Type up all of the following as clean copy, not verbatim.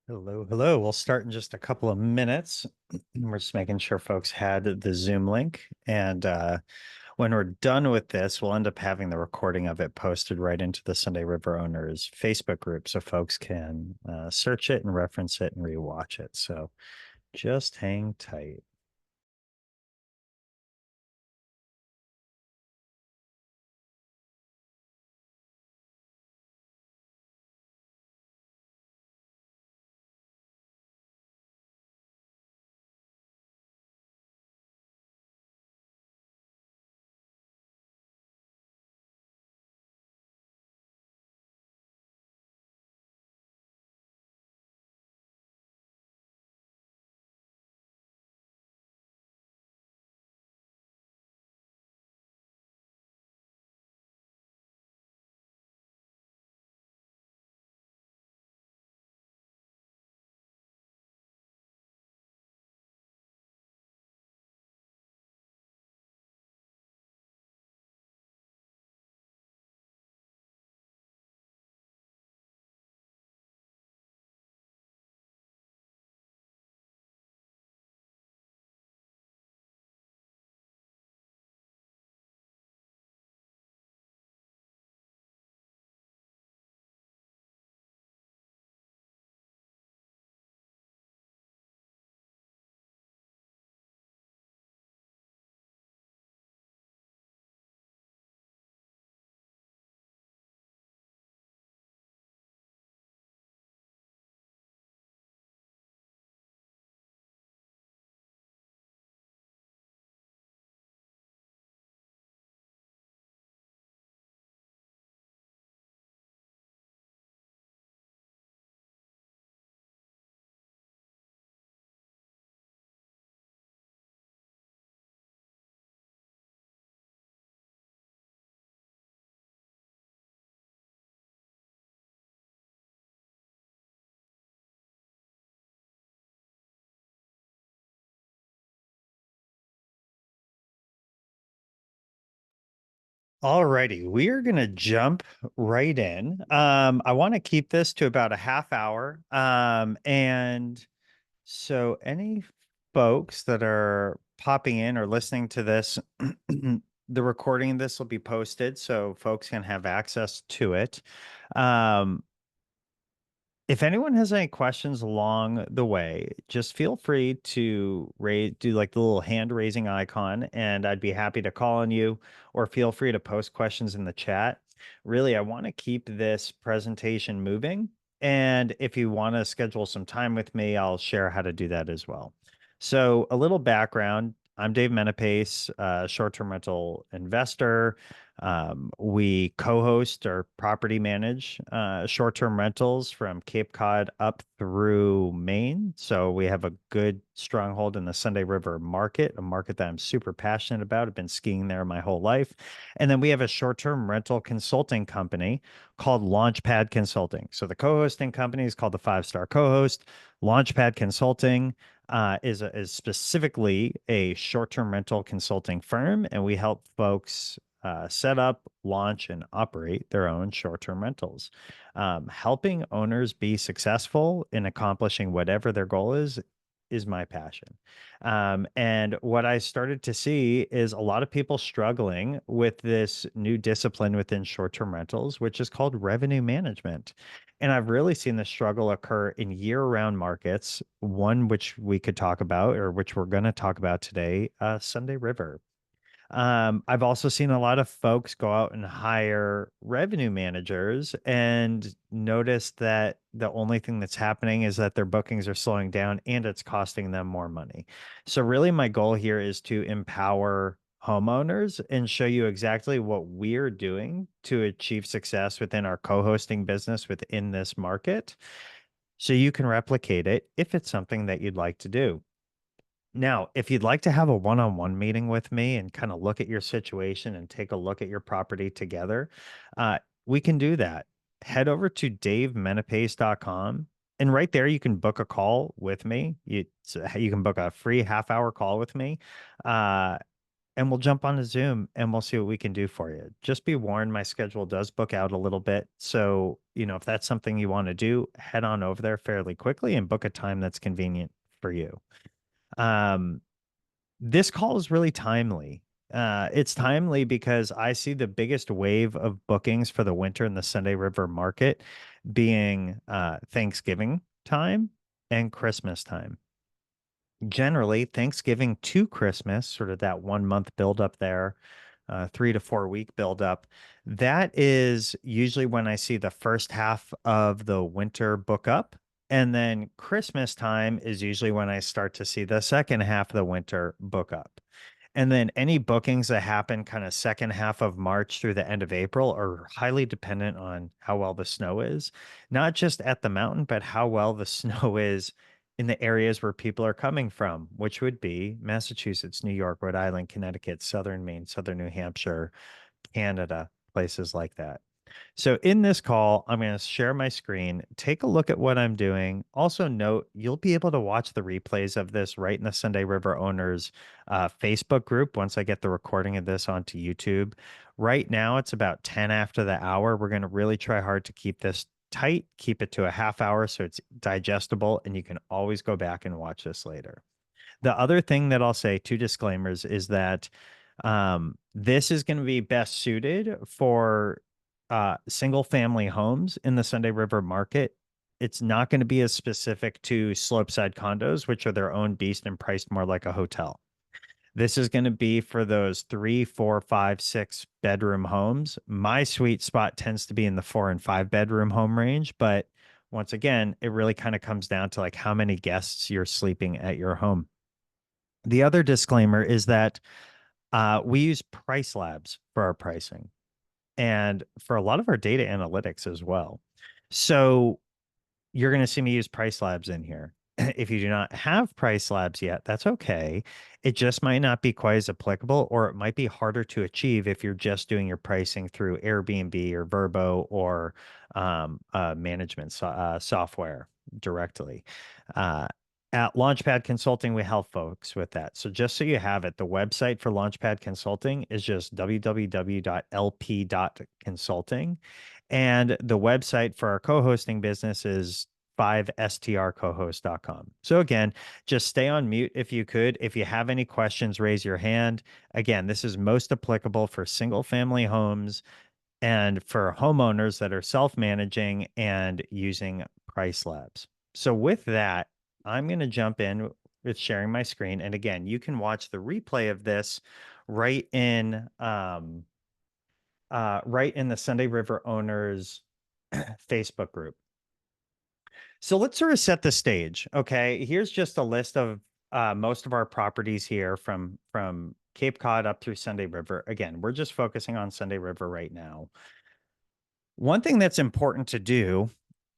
Hello, hello. We'll start in just a couple of minutes. We're just making sure folks had the Zoom link. And when we're done with this, we'll end up having the recording of it posted right into the Sunday River Owners Facebook group so folks can search it and reference it and rewatch it. So just hang tight. All righty, we are going to jump right in. I want to keep this to about a half hour. And so any folks that are popping in or listening to this, the recording of this will be posted so folks can have access to it. Um, if anyone has any questions along the way, just feel free to do like the little hand raising icon, and I'd be happy to call on you, or feel free to post questions in the chat. Really, I want to keep this presentation moving. And if you want to schedule some time with me, I'll share how to do that as well. So, a little background. I'm Dave Menapace, short-term rental investor. We co-host or property manage short-term rentals from Cape Cod up through Maine. So we have a good stronghold in the Sunday River market, a market that I'm super passionate about. I've been skiing there my whole life. And then we have a short-term rental consulting company called Launchpad Consulting. So the co-hosting company is called the Five Star Co-host. Launchpad Consulting is specifically a short-term rental consulting firm, and we help folks set up, launch, and operate their own short-term rentals. Helping owners be successful in accomplishing whatever their goal is my passion. And what I started to see is a lot of people struggling with this new discipline within short-term rentals, which is called revenue management. And I've really seen this struggle occur in year-round markets, one which we could talk about, or which we're going to talk about today, Sunday River. I've also seen a lot of folks go out and hire revenue managers and notice that the only thing that's happening is that their bookings are slowing down and it's costing them more money. So really my goal here is to empower homeowners and show you exactly what we're doing to achieve success within our co-hosting business within this market so you can replicate it if it's something that you'd like to do. Now, if you'd like to have a one-on-one meeting with me and kind of look at your situation and take a look at your property together, we can do that. Head over to davemenapace.com, and right there you can book a call with me. You can book a free half-hour call with me. Uh, and we'll jump on a Zoom and we'll see what we can do for you. Just be warned, my schedule does book out a little bit. So, if that's something you want to do, head on over there fairly quickly and book a time that's convenient for you. Um, this call is really timely. It's timely because I see the biggest wave of bookings for the winter in the Sunday River market being Thanksgiving time and Christmas time. Generally, Thanksgiving to Christmas, sort of that 1 month buildup there, 3 to 4 week buildup. That is usually when I see the first half of the winter book up. And then Christmas time is usually when I start to see the second half of the winter book up. And then any bookings that happen kind of second half of March through the end of April are highly dependent on how well the snow is, not just at the mountain, but how well the snow is in the areas where people are coming from, which would be Massachusetts, New York, Rhode Island, Connecticut, Southern Maine, Southern New Hampshire, Canada, places like that. So in this call, I'm going to share my screen, take a look at what I'm doing. Also note, you'll be able to watch the replays of this right in the Sunday River Owners Facebook group once I get the recording of this onto YouTube. Right now, it's about 10 after the hour. We're going to really try hard to keep this tight, keep it to a half hour so it's digestible, and you can always go back and watch this later. The other thing that I'll say, two disclaimers, is that this is going to be best suited for single family homes in the Sunday River market. It's not going to be as specific to slopeside condos, which are their own beast and priced more like a hotel. This is going to be for those 3, 4, 5, 6 bedroom homes. My sweet spot tends to be in the 4 and 5 bedroom home range, but once again, it really kind of comes down to like how many guests you're sleeping at your home. The other disclaimer is that we use Price Labs for our pricing and for a lot of our data analytics as well. So you're going to see me use Price Labs in here. If you do not have Price Labs yet, that's okay. It just might not be quite as applicable, or it might be harder to achieve if you're just doing your pricing through Airbnb or Verbo or management software directly. Uh, at Launchpad Consulting, we help folks with that. So just so you have it, the website for Launchpad Consulting is just www.lp.consulting. And the website for our co-hosting business is 5strcohost.com. So again, just stay on mute if you could. If you have any questions, raise your hand. Again, this is most applicable for single family homes and for homeowners that are self-managing and using Price Labs. So with that, I'm going to jump in with sharing my screen. And again, you can watch the replay of this right in the Sunday River Owners Facebook group. So let's sort of set the stage. Okay, here's just a list of most of our properties here from Cape Cod up through Sunday River. Again, we're just focusing on Sunday River right now. One thing that's important to do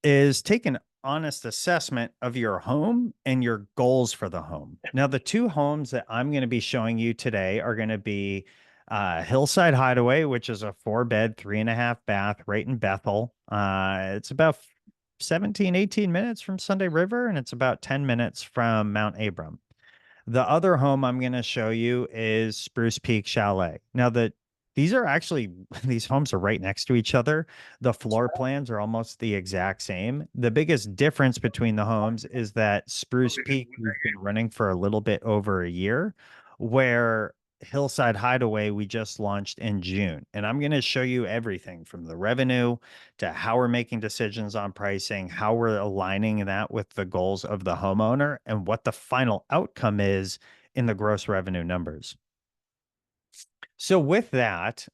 is take an honest assessment of your home and your goals for the home. Now, the two homes that I'm going to be showing you today are going to be Hillside Hideaway, which is a 4 bed, 3.5 bath right in Bethel. It's about 17, 18 minutes from Sunday River, and it's about 10 minutes from Mount Abram. The other home I'm going to show you is Spruce Peak Chalet. Now, these are actually, these homes are right next to each other. The floor plans are almost the exact same. The biggest difference between the homes is that Spruce Peak we've been running for a little bit over a year, where Hillside Hideaway we just launched in June. And I'm going to show you everything from the revenue to how we're making decisions on pricing, how we're aligning that with the goals of the homeowner, and what the final outcome is in the gross revenue numbers. So with that,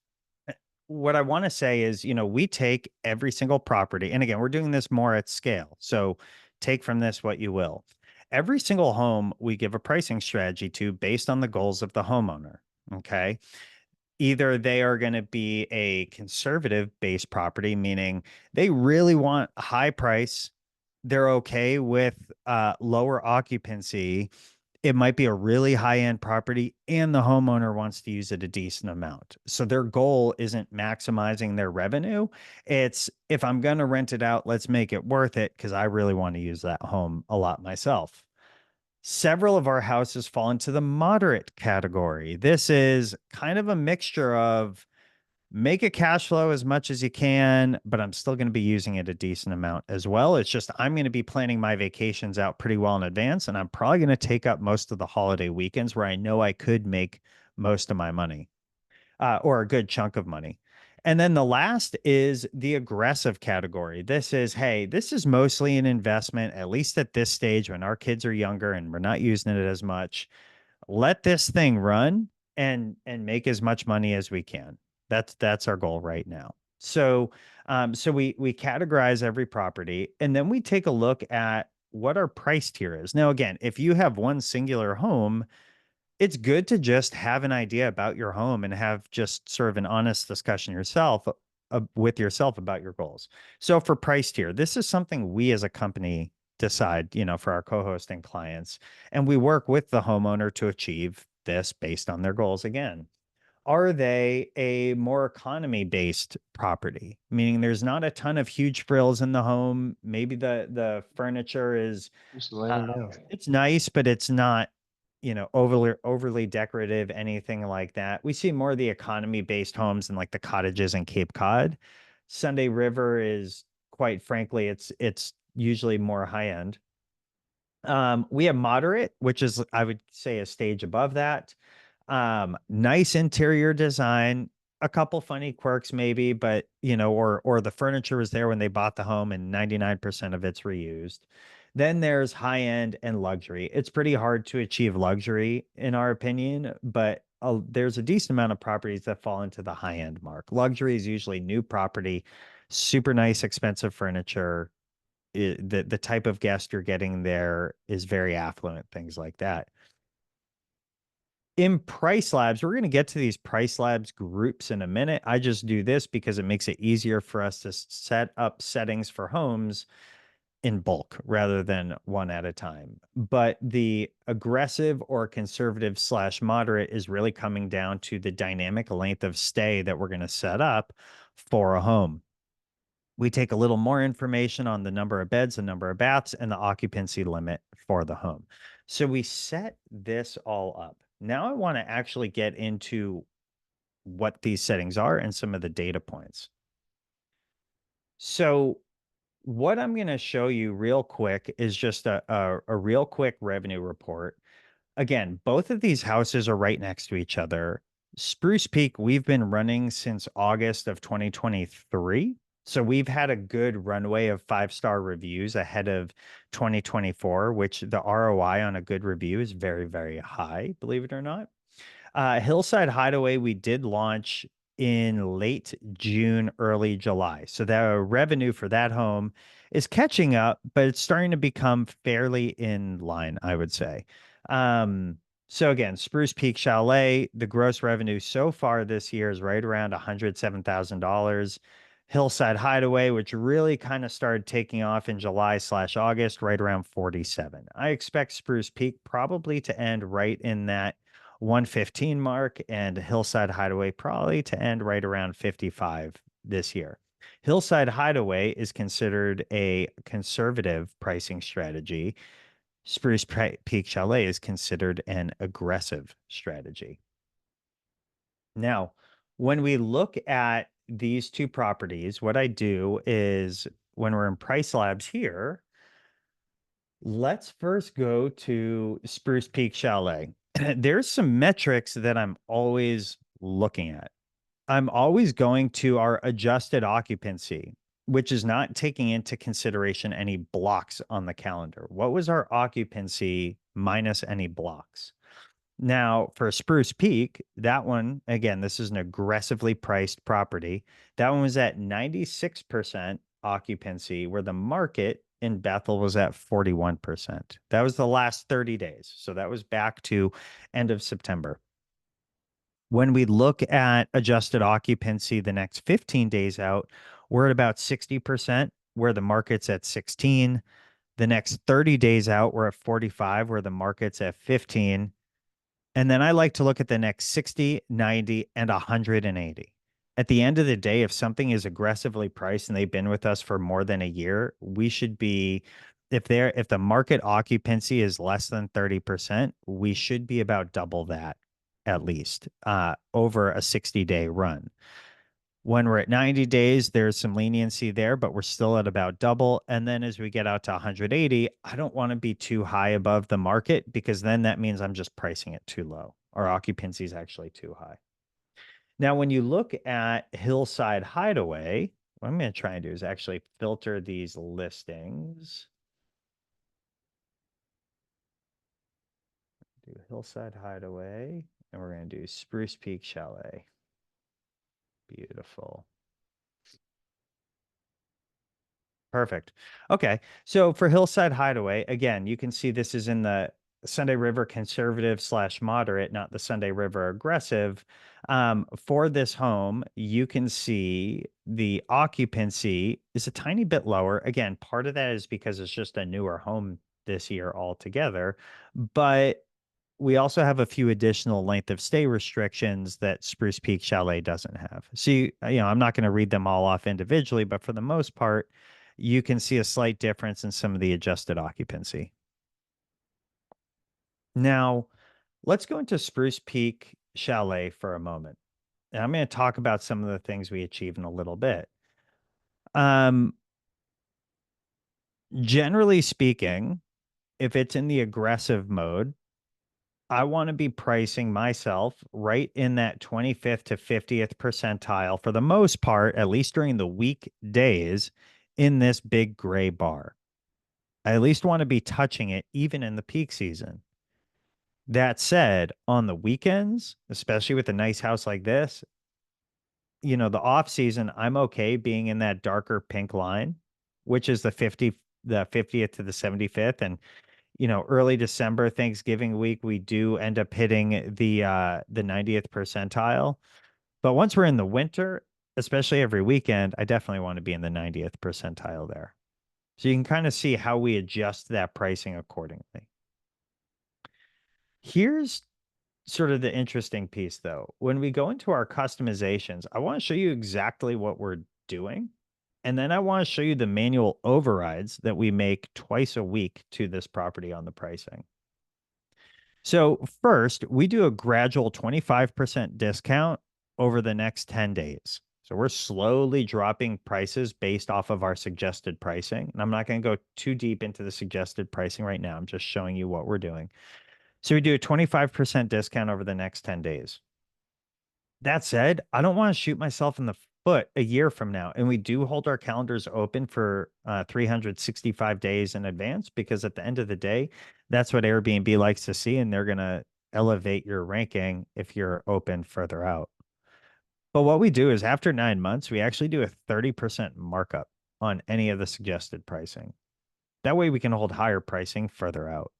what I want to say is, we take every single property, and again, we're doing this more at scale. So take from this what you will. Every single home we give a pricing strategy to based on the goals of the homeowner. Okay. Either they are going to be a conservative based property, meaning they really want a high price. They're okay with lower occupancy. It might be a really high-end property and the homeowner wants to use it a decent amount. So their goal isn't maximizing their revenue. It's, if I'm going to rent it out, let's make it worth it because I really want to use that home a lot myself. Several of our houses fall into the moderate category. This is kind of a mixture of make a cash flow as much as you can, but I'm still going to be using it a decent amount as well. It's just I'm going to be planning my vacations out pretty well in advance, and I'm probably going to take up most of the holiday weekends where I know I could make most of my money, or a good chunk of money. And then the last is the aggressive category. This is, hey, this is mostly an investment, at least at this stage when our kids are younger and we're not using it as much. Let this thing run and make as much money as we can. That's our goal right now. So we categorize every property and then we take a look at what our price tier is. Now, again, if you have one singular home, it's good to just have an idea about your home and have just sort of an honest discussion with yourself about your goals. So for price tier, this is something we as a company decide, for our co-hosting clients, and we work with the homeowner to achieve this based on their goals again. Are they a more economy based property, meaning there's not a ton of huge frills in the home? Maybe the furniture is Just laying down. it's nice, but it's not, overly decorative, anything like that. We see more of the economy-based homes in like the cottages in Cape Cod. Sunday River is, quite frankly, it's usually more high end. We have moderate, which is, I would say, a stage above that. Nice interior design, a couple funny quirks maybe, but or the furniture was there when they bought the home and 99% of it's reused. Then there's high end and luxury. It's pretty hard to achieve luxury in our opinion, but there's a decent amount of properties that fall into the high end mark. Luxury is usually new property, super nice, expensive furniture. The type of guest you're getting there is very affluent, things like that. In price labs, we're going to get to these price labs groups in a minute. I just do this because it makes it easier for us to set up settings for homes in bulk rather than one at a time. But the aggressive or conservative slash moderate is really coming down to the dynamic length of stay that we're going to set up for a home. We take a little more information on the number of beds, the number of baths, and the occupancy limit for the home. So we set this all up. Now I want to actually get into what these settings are and some of the data points. So what I'm going to show you real quick is just a real quick revenue report. Again, both of these houses are right next to each other. Spruce Peak, we've been running since August of 2023. So we've had a good runway of 5-star reviews ahead of 2024, which the ROI on a good review is very, very high, believe it or not. Hillside Hideaway, we did launch in late June, early July. So the revenue for that home is catching up, but it's starting to become fairly in line, I would say. So again, Spruce Peak Chalet, the gross revenue so far this year is right around $107,000. Hillside Hideaway, which really kind of started taking off in July/August, right around 47. I expect Spruce Peak probably to end right in that 115 mark, and Hillside Hideaway probably to end right around 55 this year. Hillside Hideaway is considered a conservative pricing strategy. Spruce Peak Chalet is considered an aggressive strategy. Now, when we look at these two properties, what I do is when we're in Price Labs here, let's first go to Spruce Peak Chalet. There's some metrics that I'm always looking at. I'm always going to our adjusted occupancy, which is not taking into consideration any blocks on the calendar. What was our occupancy minus any blocks? Now, for Spruce Peak, that one, again, this is an aggressively priced property. That one was at 96% occupancy, where the market in Bethel was at 41%. That was the last 30 days. So that was back to end of September. When we look at adjusted occupancy the next 15 days out, we're at about 60%, where the market's at 16. The next 30 days out, we're at 45, where the market's at 15. And then I like to look at the next 60, 90, and 180. At the end of the day, if something is aggressively priced and they've been with us for more than a year, we should be if the market occupancy is less than 30%, we should be about double that at least over a 60-day run. When we're at 90 days, there's some leniency there, but we're still at about double. And then as we get out to 180, I don't want to be too high above the market because then that means I'm just pricing it too low. Our occupancy is actually too high. Now, when you look at Hillside Hideaway, what I'm going to try and do is actually filter these listings. Do Hillside Hideaway, and we're going to do Spruce Peak Chalet. Beautiful. Perfect. Okay. So for Hillside Hideaway, again, you can see this is in the Sunday River conservative slash moderate, not the Sunday River aggressive. For this home, you can see the occupancy is a tiny bit lower. Again, part of that is because it's just a newer home this year altogether, but we also have a few additional length of stay restrictions that Spruce Peak Chalet doesn't have. So, I'm not going to read them all off individually, but for the most part, you can see a slight difference in some of the adjusted occupancy. Now, let's go into Spruce Peak Chalet for a moment. And I'm going to talk about some of the things we achieve in a little bit. Um, Generally speaking, if it's in the aggressive mode, I want to be pricing myself right in that 25th to 50th percentile for the most part, at least during the weekdays in this big gray bar. I at least want to be touching it even in the peak season. That said, on the weekends, especially with a nice house like this, the off season, I'm okay being in that darker pink line, which is the 50th to the 75th. And early December, Thanksgiving week, we do end up hitting the 90th percentile. But once we're in the winter, especially every weekend, I definitely want to be in the 90th percentile there. So you can kind of see how we adjust that pricing accordingly. Here's sort of the interesting piece though. When we go into our customizations, I want to show you exactly what we're doing. And then I want to show you the manual overrides that we make twice a week to this property on the pricing. So first, we do a gradual 25% discount over the next 10 days. So we're slowly dropping prices based off of our suggested pricing. And I'm not going to go too deep into the suggested pricing right now. I'm just showing you what we're doing. So we do a 25% discount over the next 10 days. That said, I don't want to shoot myself in the foot a year from now. And we do hold our calendars open for 365 days in advance because at the end of the day, that's what Airbnb likes to see. And they're going to elevate your ranking if you're open further out. But what we do is after 9 months, we actually do a 30% markup on any of the suggested pricing. That way we can hold higher pricing further out.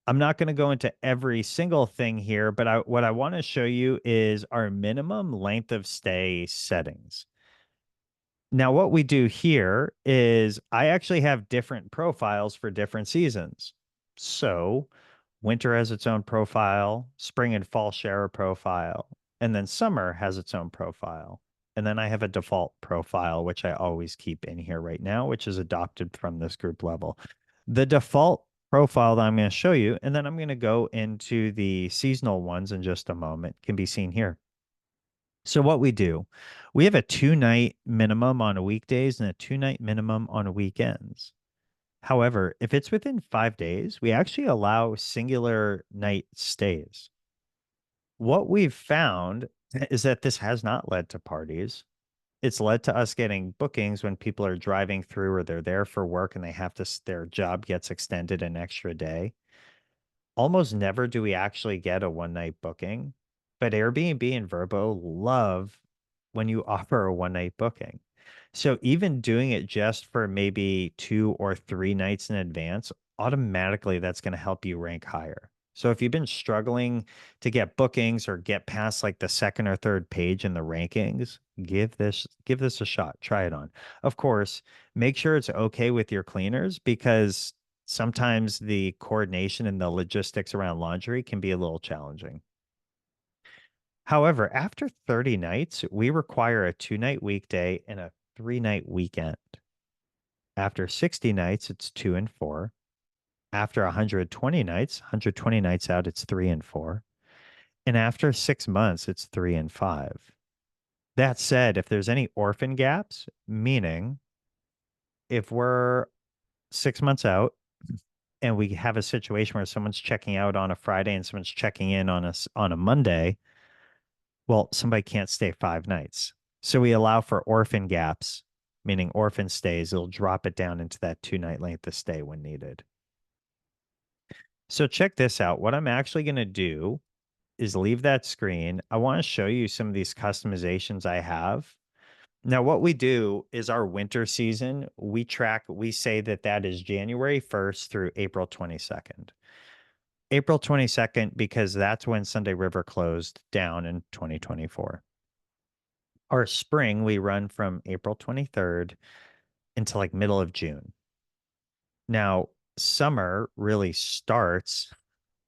I'm not going to go into every single thing here, but what I want to show you is our minimum length of stay settings. Now, what we do here is I actually have different profiles for different seasons. So winter has its own profile, spring and fall share a profile, and then summer has its own profile. And then I have a default profile, which I always keep in here right now, which is adopted from this group level. The default profile that I'm going to show you, and then I'm going to go into the seasonal ones in just a moment, can be seen here. So what we do, we have a 2-night minimum on weekdays and a 2-night minimum on weekends. However, if it's within 5 days, we actually allow singular night stays. What we've found is that this has not led to parties. It's led to us getting bookings when people are driving through or they're there for work and their job gets extended an extra day. Almost never do we actually get a one-night booking, but Airbnb and Vrbo love when you offer a one-night booking. So even doing it just for maybe 2 or 3 nights in advance, automatically that's going to help you rank higher. So if you've been struggling to get bookings or get past like the second or third page in the rankings, give this a shot. Try it on. Of course, make sure it's okay with your cleaners because sometimes the coordination and the logistics around laundry can be a little challenging. However, after 30 nights, we require a 2-night weekday and a 3-night weekend. After 60 nights, it's 2 and 4. After 120 nights, 120 nights out, it's 3 and 4. And after 6 months, it's 3 and 5. That said, if there's any orphan gaps, meaning if we're 6 months out and we have a situation where someone's checking out on a Friday and someone's checking in on a Monday, well, somebody can't stay 5 nights. So we allow for orphan gaps, meaning orphan stays. It'll drop it down into that 2 night length of stay when needed. So check this out. What I'm actually going to do is leave that screen. I want to show you some of these customizations I have. Now, what we do is our winter season, we say that that is January 1st through April 22nd. April 22nd, because that's when Sunday River closed down in 2024. Our spring, we run from April 23rd until like middle of June. Now, summer really starts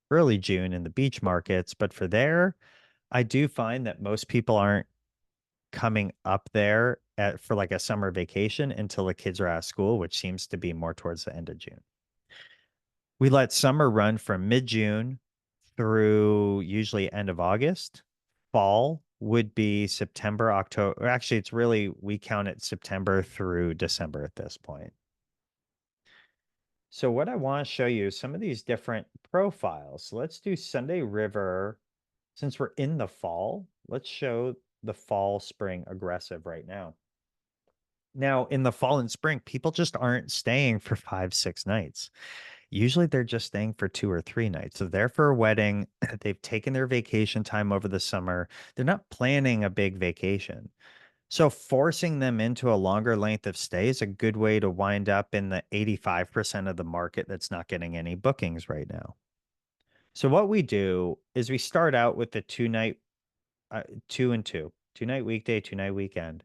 early June in the beach markets, but for there, I do find that most people aren't coming up there for like a summer vacation until the kids are out of school, which seems to be more towards the end of June. We let summer run from mid-June through usually end of August. Fall would be September, October. Actually, it's really, we count it September through December at this point. So what I want to show you is some of these different profiles. So let's do Sunday River. Since we're in the fall, let's show the fall, spring aggressive right now. Now, in the fall and spring, people just aren't staying for 5, 6 nights. Usually they're just staying for 2 or 3 nights. So they're for a wedding. They've taken their vacation time over the summer. They're not planning a big vacation. So forcing them into a longer length of stay is a good way to wind up in the 85% of the market that's not getting any bookings right now. So what we do is we start out with the 2 night, 2 and 2, 2 night weekday, 2 night weekend.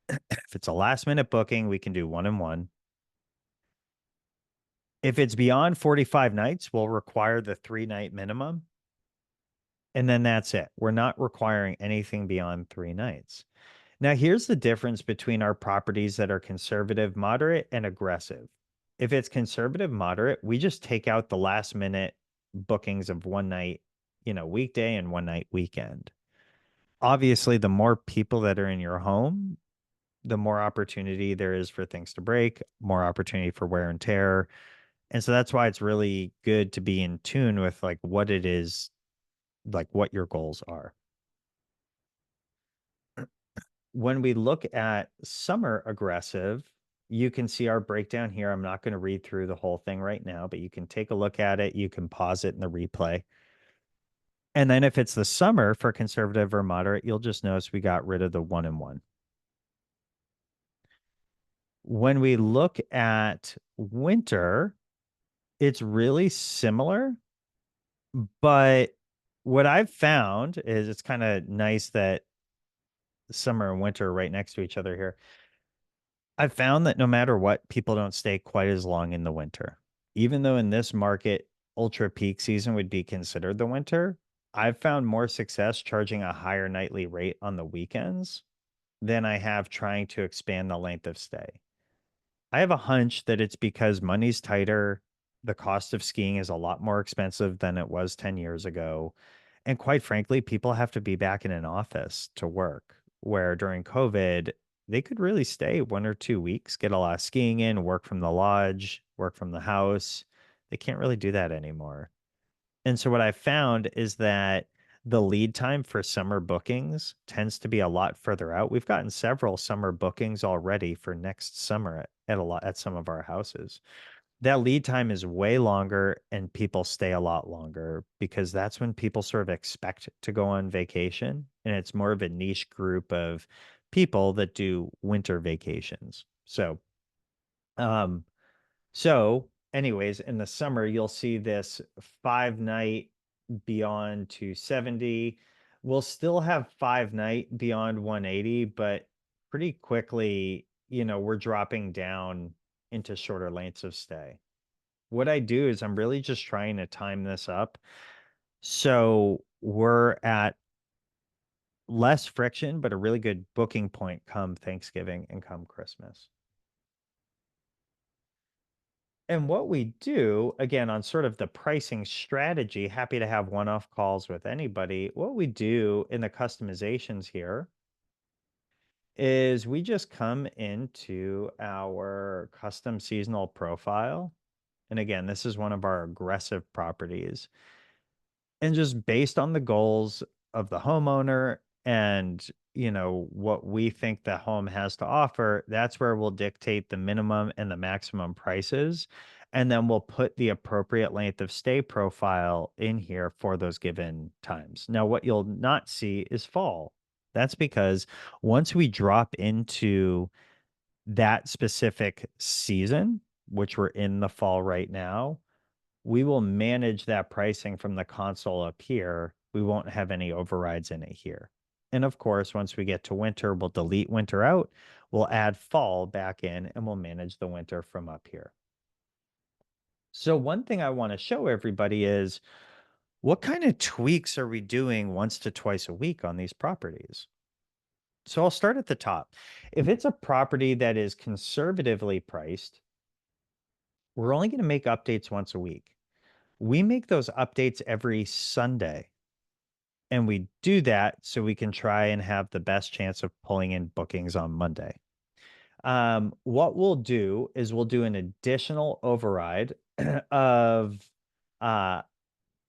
If it's a last minute booking, we can do 1 and 1. If it's beyond 45 nights, we'll require the 3 night minimum. And then that's it. We're not requiring anything beyond 3 nights. Now, here's the difference between our properties that are conservative, moderate, and aggressive. If it's conservative, moderate, we just take out the last minute bookings of 1 night, weekday and 1 night weekend. Obviously, the more people that are in your home, the more opportunity there is for things to break, more opportunity for wear and tear. And so that's why it's really good to be in tune with like what it is, like what your goals are. When we look at summer aggressive, you can see our breakdown here. I'm not going to read through the whole thing right now, but you can take a look at it. You can pause it in the replay. And then if it's the summer for conservative or moderate, you'll just notice we got rid of the 1 and 1. When we look at winter, it's really similar, but what I've found is it's kind of nice that summer and winter are right next to each other here. I've found that no matter what, people don't stay quite as long in the winter. Even though in this market, ultra peak season would be considered the winter, I've found more success charging a higher nightly rate on the weekends than I have trying to expand the length of stay. I have a hunch that it's because money's tighter. The cost of skiing is a lot more expensive than it was 10 years ago. And quite frankly, people have to be back in an office to work, where during COVID, they could really stay 1 or 2 weeks, get a lot of skiing in, work from the lodge, work from the house. They can't really do that anymore. And so what I found is that the lead time for summer bookings tends to be a lot further out. We've gotten several summer bookings already for next summer at some of our houses. That lead time is way longer and people stay a lot longer because that's when people sort of expect to go on vacation, and it's more of a niche group of people that do winter vacations. Um so anyways, in the summer you'll see this 5 night beyond 270. We'll still have 5 night beyond 180, but pretty quickly, we're dropping down into shorter lengths of stay. What I do is I'm really just trying to time this up so we're at less friction, but a really good booking point come Thanksgiving and come Christmas. And what we do, again, on sort of the pricing strategy, happy to have one-off calls with anybody. What we do in the customizations here is we just come into our custom seasonal profile. And again, this is one of our aggressive properties. And just based on the goals of the homeowner and, what we think the home has to offer, that's where we'll dictate the minimum and the maximum prices. And then we'll put the appropriate length of stay profile in here for those given times. Now, what you'll not see is fall. That's because once we drop into that specific season, which we're in the fall right now, we will manage that pricing from the console up here. We won't have any overrides in it here. And of course, once we get to winter, we'll delete winter out. We'll add fall back in and we'll manage the winter from up here. So one thing I want to show everybody is what kind of tweaks are we doing once to twice a week on these properties? So I'll start at the top. If it's a property that is conservatively priced, we're only going to make updates once a week. We make those updates every Sunday. And we do that so we can try and have the best chance of pulling in bookings on Monday. What we'll do is we'll do an additional override of uh,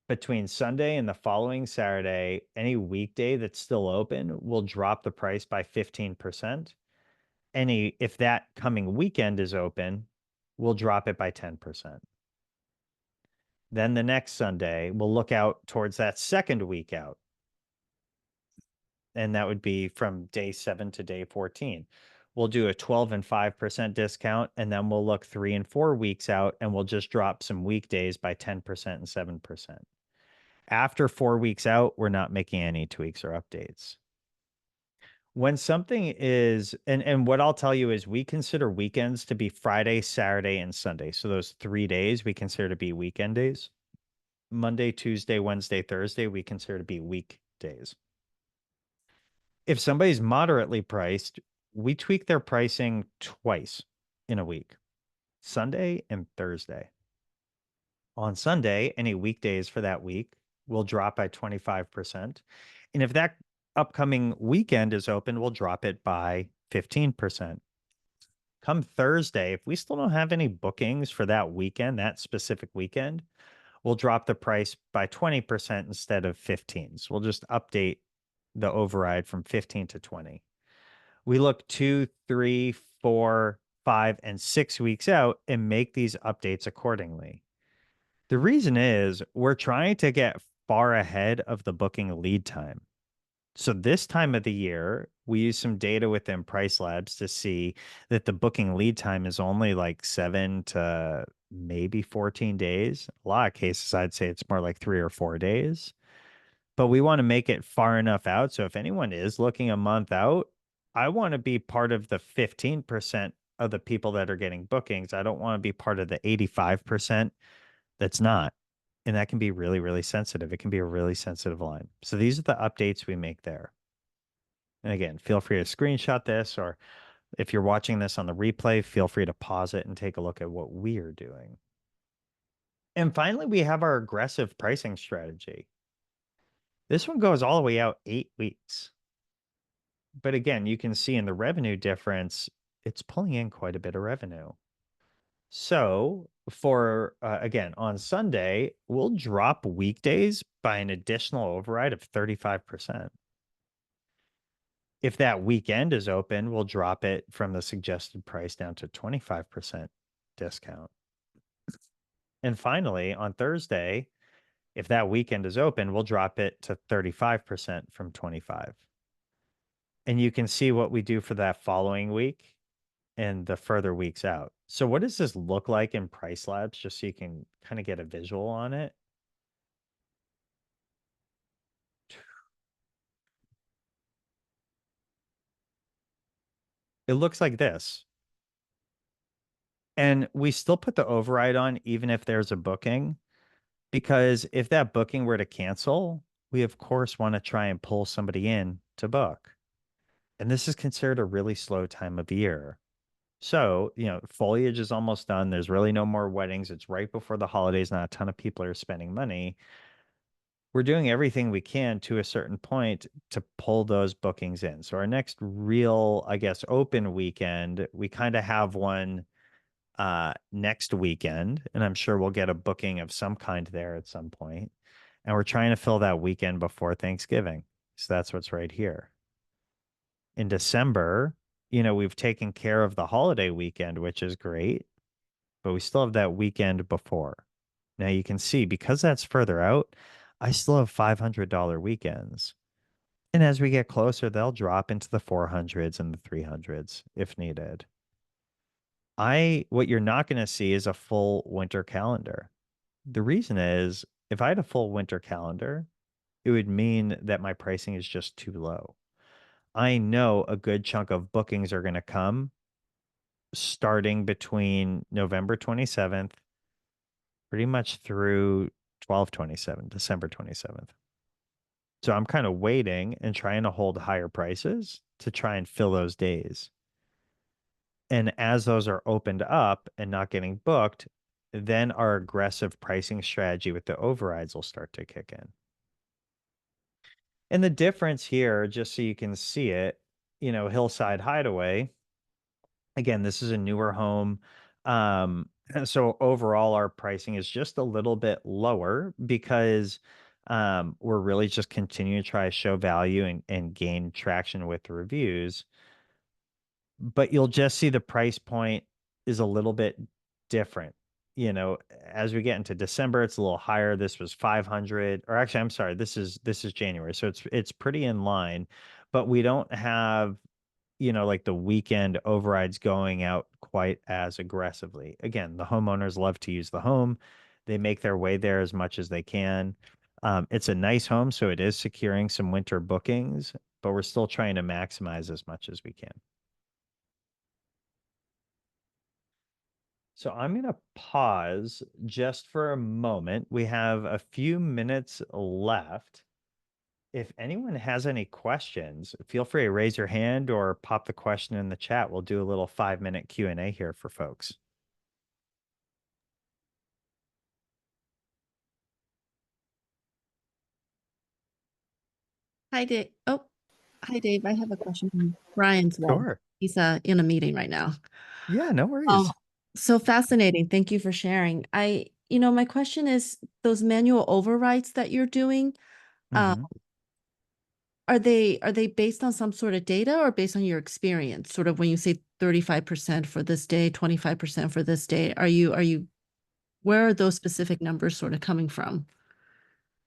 between Sunday and the following Saturday. Any weekday that's still open, we'll drop the price by 15%. If that coming weekend is open, we'll drop it by 10%. Then the next Sunday, we'll look out towards that second week out. And that would be from day 7 to day 14. We'll do a 12 and 5% discount, and then we'll look 3 and 4 weeks out, and we'll just drop some weekdays by 10% and 7%. After 4 weeks out, we're not making any tweaks or updates. When something is, and what I'll tell you is we consider weekends to be Friday, Saturday, and Sunday. So those 3 days we consider to be weekend days. Monday, Tuesday, Wednesday, Thursday, we consider to be weekdays. If somebody's moderately priced, we tweak their pricing twice in a week, Sunday and Thursday. On Sunday, any weekdays for that week will drop by 25%. And if that upcoming weekend is open, we'll drop it by 15%. Come Thursday, if we still don't have any bookings for that weekend, that specific weekend, we'll drop the price by 20% instead of 15. So we'll just update the override from 15 to 20. We look 2, 3, 4, 5, and 6 weeks out and make these updates accordingly. The reason is we're trying to get far ahead of the booking lead time. So this time of the year, we use some data within Price Labs to see that the booking lead time is only like 7 to maybe 14 days. A lot of cases, I'd say it's more like 3 or 4 days. But we want to make it far enough out. So if anyone is looking a month out, I want to be part of the 15% of the people that are getting bookings. I don't want to be part of the 85% that's not. And that can be really, really sensitive. It can be a really sensitive line. So these are the updates we make there. And again, feel free to screenshot this, or if you're watching this on the replay, feel free to pause it and take a look at what we are doing. And finally, we have our aggressive pricing strategy. This one goes all the way out 8 weeks. But again, you can see in the revenue difference, it's pulling in quite a bit of revenue. So for, again, on Sunday, we'll drop weekdays by an additional override of 35%. If that weekend is open, we'll drop it from the suggested price down to 25% discount. And finally, on Thursday, if that weekend is open, we'll drop it to 35% from 25. And you can see what we do for that following week and the further weeks out. So what does this look like in Price Labs, just so you can kind of get a visual on it? It looks like this. And we still put the override on even if there's a booking, because if that booking were to cancel, we of course want to try and pull somebody in to book. And this is considered a really slow time of year. So, foliage is almost done. There's really no more weddings. It's right before the holidays. Not a ton of people are spending money. We're doing everything we can to a certain point to pull those bookings in. So our next real, I guess, open weekend, we kind of have one next weekend, and I'm sure we'll get a booking of some kind there at some point. And we're trying to fill that weekend before Thanksgiving. So that's what's right here. In December, we've taken care of the holiday weekend, which is great, but we still have that weekend before. Now you can see because that's further out, I still have $500 weekends. And as we get closer, they'll drop into the 400s and the 300s if needed. What you're not going to see is a full winter calendar. The reason is if I had a full winter calendar, it would mean that my pricing is just too low. I know a good chunk of bookings are going to come starting between November 27th, pretty much through 12/27, December 27th. So I'm kind of waiting and trying to hold higher prices to try and fill those days. And as those are opened up and not getting booked, then our aggressive pricing strategy with the overrides will start to kick in. And the difference here, just so you can see it, Hillside Hideaway, again, this is a newer home. And so overall, our pricing is just a little bit lower because we're really just continuing to try to show value and gain traction with the reviews. But you'll just see the price point is a little bit different. As we get into December, it's a little higher. This was 500, or actually, I'm sorry, this is January. So it's pretty in line, but we don't have, like the weekend overrides going out quite as aggressively. Again, the homeowners love to use the home. They make their way there as much as they can. It's a nice home, so it is securing some winter bookings, but we're still trying to maximize as much as we can. So I'm going to pause just for a moment. We have a few minutes left. If anyone has any questions, feel free to raise your hand or pop the question in the chat. We'll do a little 5-minute Q&A here for folks. Hi, Dave. Oh, hi, Dave. I have a question from Brian's wall. Sure. He's in a meeting right now. Yeah, no Oh, worries. so fascinating. Thank you for sharing. My question is those manual overrides that you're doing, uh, Hmm. are they based on some sort of data or based on your experience? Sort of when you say 35% for this day, 25% for this day, where are those specific numbers sort of coming from?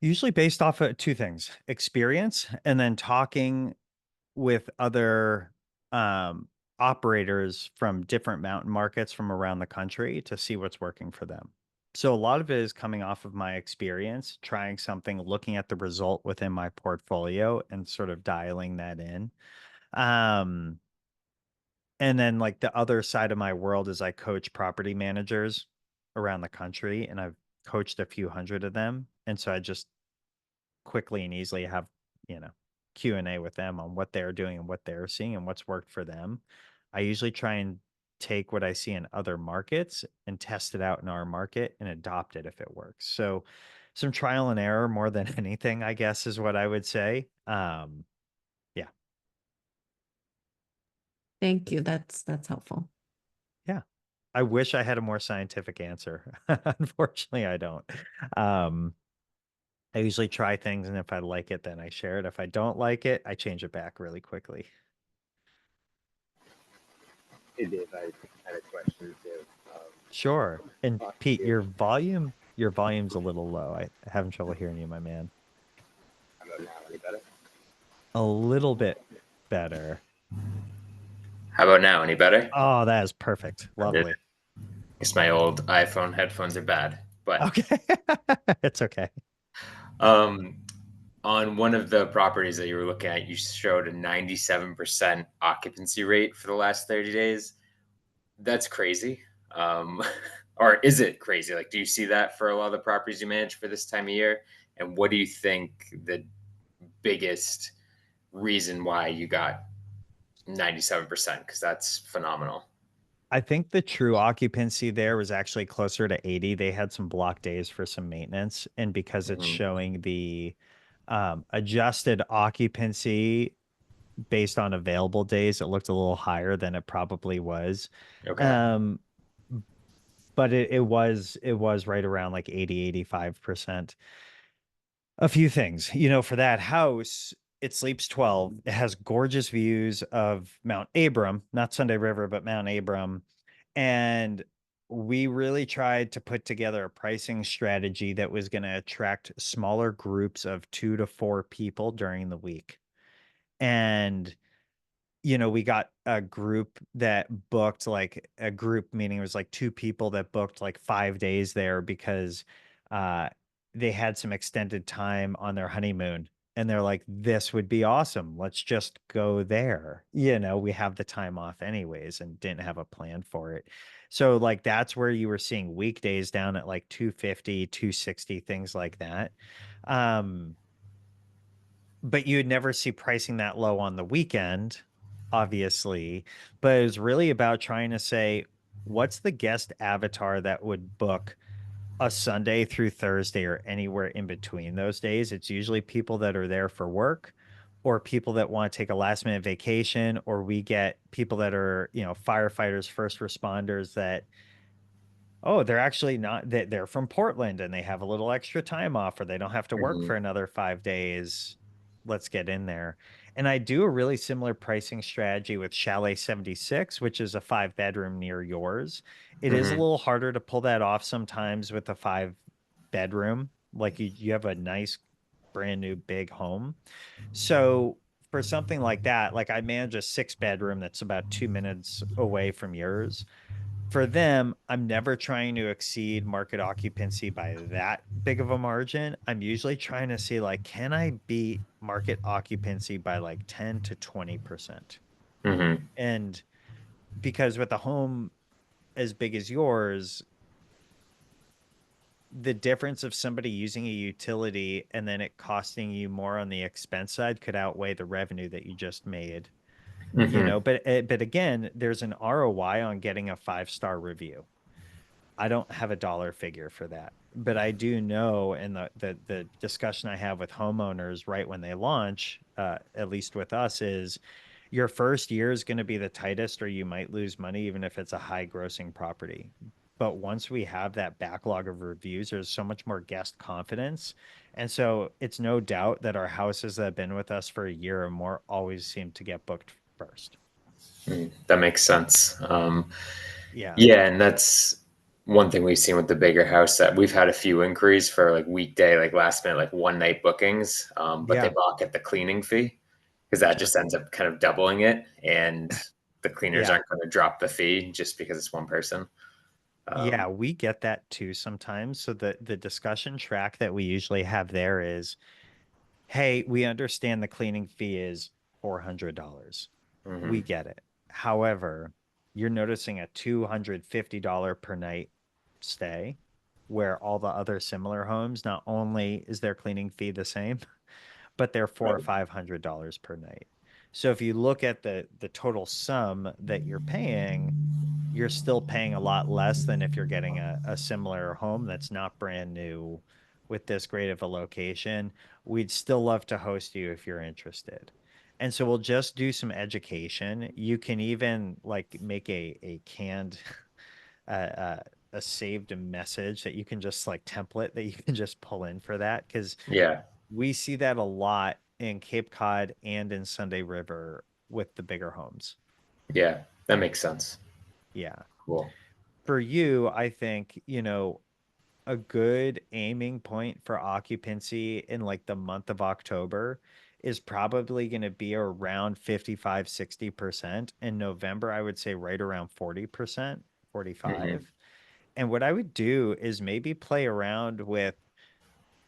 Usually based off of two things, experience and then talking with other um, operators from different mountain markets from around the country to see what's working for them. So a lot of it is coming off of my experience, trying something, looking at the result within my portfolio and sort of dialing that in. Um, and then like the other side of my world is I coach property managers around the country and I've coached a few hundred of them. And so I just quickly and easily have, you know, Q&A with them on what they're doing and what they're seeing and what's worked for them. I usually try and take what I see in other markets and test it out in our market and adopt it if it works. So some trial and error more than anything, I guess, is what I would say. Yeah. Thank you. That's helpful. Yeah. I wish I had a more scientific answer. Unfortunately, I don't. Um, I usually try things, and if I like it, then I share it. If I don't like it, I change it back really quickly. Hey Dave, I had a question too. Sure. And Talk Pete, to your volume's a little low. I having trouble hearing you, my man. I don't know any better. A little bit better. How about now? Any better? Oh, that is perfect. I Lovely. guess my old iPhone headphones are bad. But Okay. It's okay. um, on one of the properties that you were looking at, you showed a 97% occupancy rate for the last 30 days. That's crazy. Um, or is it crazy? Like, do you see that for a lot of the properties you manage for this time of year? And what do you think the biggest reason why you got 97%? Because that's phenomenal. I think the true occupancy there was actually closer to 80. They had some block days for some maintenance, and because it's Mhm. showing the adjusted occupancy based on available days, it looked a little higher than it probably was. Okay. Um, but it was right around like 85%. A few things, for that house, it sleeps 12. It has gorgeous views of Mount Abram, not Sunday River, but Mount Abram. And we really tried to put together a pricing strategy that was going to attract smaller groups of 2 to 4 people during the week. And we got a group that booked, like a group, meaning it was like 2 people that booked like 5 days there because uh they had some extended time on their honeymoon, and they're like, this would be awesome. Let's just go there. We have the time off anyways and didn't have a plan for it. So like that's where you were seeing weekdays down at like 250, 260, things like that. Um but you'd never see pricing that low on the weekend, obviously. But it was really about trying to say, what's the guest avatar that would book a Sunday through Thursday or anywhere in between those days? It's usually people that are there for work or people that want to take a last minute vacation, or we get people that are, firefighters, first responders that, oh, they're actually not that they're from Portland and they have a little extra time off, or they don't have to work Mhm. for another 5 days. Let's get in there. And I do a really similar pricing strategy with Chalet 76, which is a 5 bedroom near yours. It is a Mhm. little harder to pull that off sometimes with a 5 bedroom. Like you have a nice brand new big home. So for something like that, like I manage a 6 bedroom that's about 2 minutes away from yours. For them, I'm never trying to exceed market occupancy by that big of a margin. I'm usually trying to see, like, can I beat market occupancy by like 10 to 20%? Mhm. And because with a home as big as yours, the difference of somebody using a utility and then it costing you more on the expense side could outweigh the revenue that you just made. Mhm. But again, there's an ROI on getting a 5-star review. I don't have a dollar figure for that, but I do know, and the discussion I have with homeowners right when they launch, at least with us, is your first year is going to be the tightest, or you might lose money even if it's a high grossing property. But once we have that backlog of reviews, there's so much more guest confidence. And so it's no doubt that our houses that have been with us for a year or more always seem to get booked first. That makes sense. Yeah. Yeah, and that's one thing we've seen with the bigger house, that we've had a few inquiries for like weekday, like last minute, like one night bookings, but they Yeah. balk at the cleaning fee because that Sure. just ends up kind of doubling it, and the cleaners Yeah. aren't going to drop the fee just because it's one person. Yeah, Um, we get that too sometimes. So the discussion track that we usually have there is, hey, we understand the cleaning fee is $400. We mhm. get it. However, you're noticing a $250 per night stay, where all the other similar homes, not only is their cleaning fee the same, but they're four or Right. $500 per night. So if you look at the total sum that you're still paying a lot less than if you're getting a similar home that's not brand new with this great of a location. We'd still love to host you if you're interested. And so we'll just do some education. You can even like make a canned uh, a saved message that you can just like template that you can just pull in for that, because Yeah, we see that a lot in Cape Cod and in Sunday River with the bigger homes. yeah, that makes sense. Yeah. Cool. For you, I think, a good aiming point for occupancy in like the month of October is probably going to be around 55, 60%. In November, I would say right around 40%, Hmm. 45. And what I would do is maybe play around with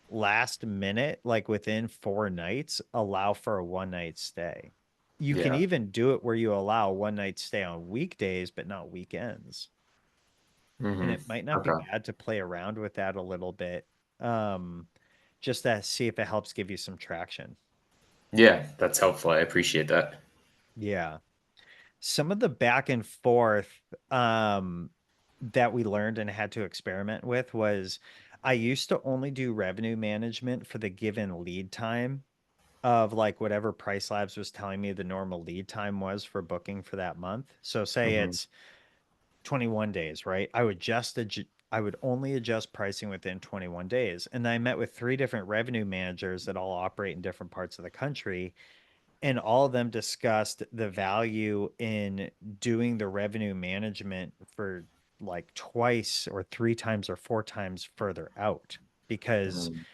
last minute, like within 4 nights, allow for a one night stay. You can Yeah. even do it where you allow one night stay on weekdays, but not weekends. And Hmm. it might not be Okay. bad to play around with that a little bit. Um, just to see if it helps give you some traction. Yeah, that's helpful. I appreciate that. Yeah. some of the back and forth that we learned and had to experiment with was I used to only do revenue management for the given lead time of like whatever Price Labs was telling me the normal lead time was for booking for that month. So say Mhm. it's 21 days, right? I would only adjust pricing within 21 days. And I met with 3 different revenue managers that all operate in different parts of the country, and all of them discussed the value in doing the revenue management for like twice or 3 times or 4 times further out, because Mhm.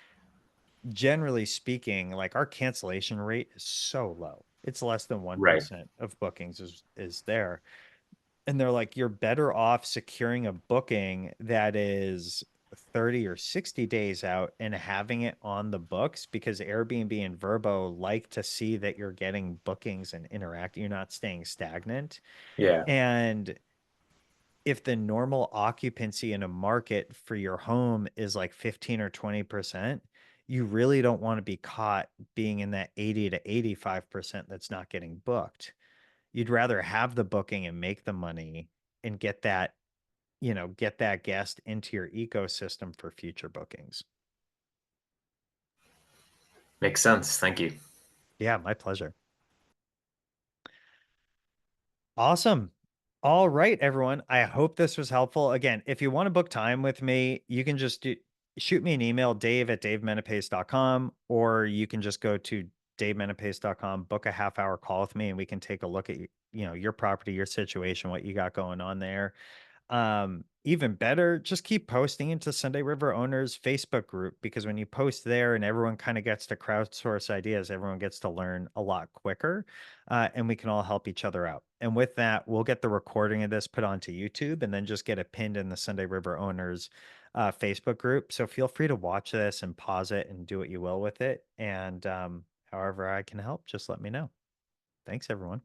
generally speaking, like our cancellation rate is so low. It's less than Right. 1% of bookings is there. And they're like, you're better off securing a booking that is 30 or 60 days out and having it on the books, because Airbnb and Verbo like to see that you're getting bookings and interacting, you're not staying stagnant. Yeah. And if the normal occupancy in a market for your home is like 15 or 20%, you really don't want to be caught being in that 80 to 85% that's not getting booked. You'd rather have the booking and make the money and get that, get that guest into your ecosystem for future bookings. Makes sense. Thank you. Yeah, my pleasure. Awesome. All right, everyone. I hope this was helpful. Again, if you want to book time with me, you can just shoot me an email, dave@davemenapace.com, or you can just go to davemenapace.com, book a half-hour call with me, and we can take a look at, your property, your situation, what you got going on there. Even better, just keep posting into Sunday River Owners Facebook group, because when you post there and everyone kind of gets to crowdsource ideas, everyone gets to learn a lot quicker, and we can all help each other out. And with that, we'll get the recording of this put onto YouTube and then just get it pinned in the Sunday River Owners Facebook group. So feel free to watch this and pause it and do what you will with it. And however I can help, just let me know. Thanks, everyone.